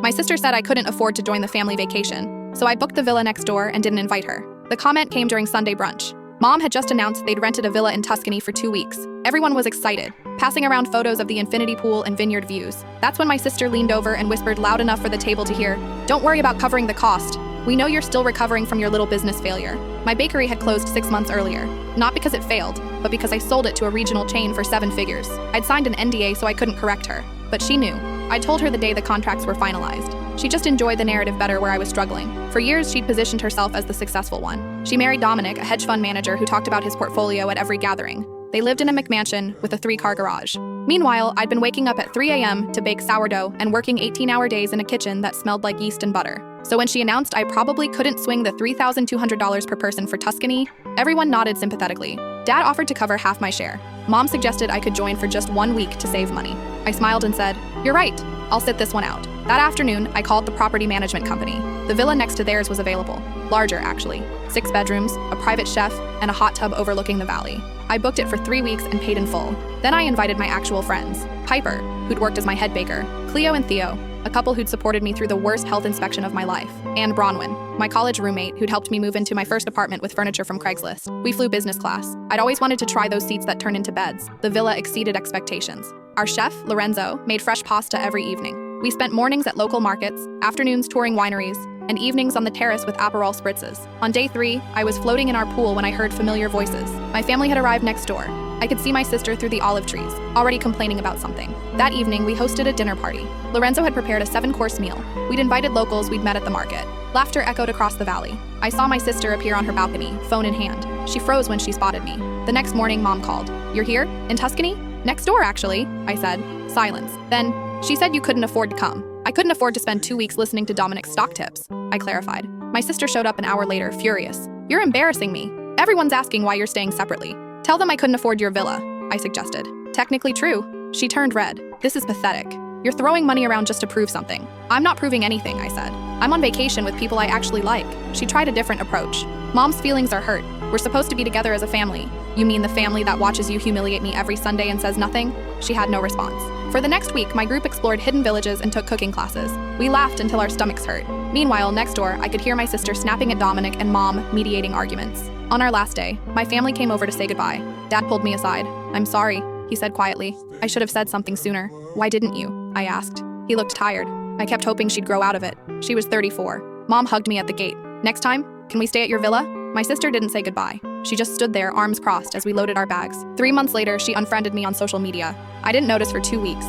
My sister said I couldn't afford to join the family vacation, so I booked the villa next door and didn't invite her. The comment came during Sunday brunch. Mom had just announced they'd rented a villa in Tuscany for 2 weeks. Everyone was excited, passing around photos of the infinity pool and vineyard views. That's when my sister leaned over and whispered loud enough for the table to hear, "Don't worry about covering the cost. We know you're still recovering from your little business failure." My bakery had closed 6 months earlier, not because it failed, but because I sold it to a regional chain for 7 figures. I'd signed an NDA so I couldn't correct her, but she knew. I told her the day the contracts were finalized. She just enjoyed the narrative better where I was struggling. For years, she'd positioned herself as the successful one. She married Dominic, a hedge fund manager who talked about his portfolio at every gathering. They lived in a McMansion with a 3-car garage. Meanwhile, I'd been waking up at 3 a.m. to bake sourdough and working 18-hour days in a kitchen that smelled like yeast and butter. So when she announced I probably couldn't swing the $3,200 per person for Tuscany, everyone nodded sympathetically. Dad offered to cover half my share. Mom suggested I could join for just 1 week to save money. I smiled and said, "You're right, I'll sit this one out." That afternoon, I called the property management company. The villa next to theirs was available. Larger, actually. 6 bedrooms, a private chef, and a hot tub overlooking the valley. I booked it for 3 weeks and paid in full. Then I invited my actual friends. Piper, who'd worked as my head baker, Cleo and Theo, a couple who'd supported me through the worst health inspection of my life, and Bronwyn, my college roommate who'd helped me move into my first apartment with furniture from Craigslist. We flew business class. I'd always wanted to try those seats that turn into beds. The villa exceeded expectations. Our chef, Lorenzo, made fresh pasta every evening. We spent mornings at local markets, afternoons touring wineries, and evenings on the terrace with Aperol spritzes. On day 3, I was floating in our pool when I heard familiar voices. My family had arrived next door. I could see my sister through the olive trees, already complaining about something. That evening, we hosted a dinner party. Lorenzo had prepared a 7-course meal. We'd invited locals we'd met at the market. Laughter echoed across the valley. I saw my sister appear on her balcony, phone in hand. She froze when she spotted me. The next morning, Mom called. "You're here? In Tuscany?" "Next door, actually," I said. Silence. Then, "She said you couldn't afford to come." "I couldn't afford to spend 2 weeks listening to Dominic's stock tips," I clarified. My sister showed up an hour later, furious. "You're embarrassing me. Everyone's asking why you're staying separately. Tell them I couldn't afford your villa," I suggested. "Technically true." She turned red. "This is pathetic. You're throwing money around just to prove something." "I'm not proving anything," I said. "I'm on vacation with people I actually like." She tried a different approach. "Mom's feelings are hurt. We're supposed to be together as a family." "You mean the family that watches you humiliate me every Sunday and says nothing?" She had no response. For the next week, my group explored hidden villages and took cooking classes. We laughed until our stomachs hurt. Meanwhile, next door, I could hear my sister snapping at Dominic and Mom mediating arguments. On our last day, my family came over to say goodbye. Dad pulled me aside. "I'm sorry," he said quietly. "I should have said something sooner." "Why didn't you?" I asked. He looked tired. I kept hoping she'd grow out of it. She was 34. Mom hugged me at the gate. "Next time, can we stay at your villa?" My sister didn't say goodbye. She just stood there, arms crossed, as we loaded our bags. 3 months later, she unfriended me on social media. I didn't notice for 2 weeks.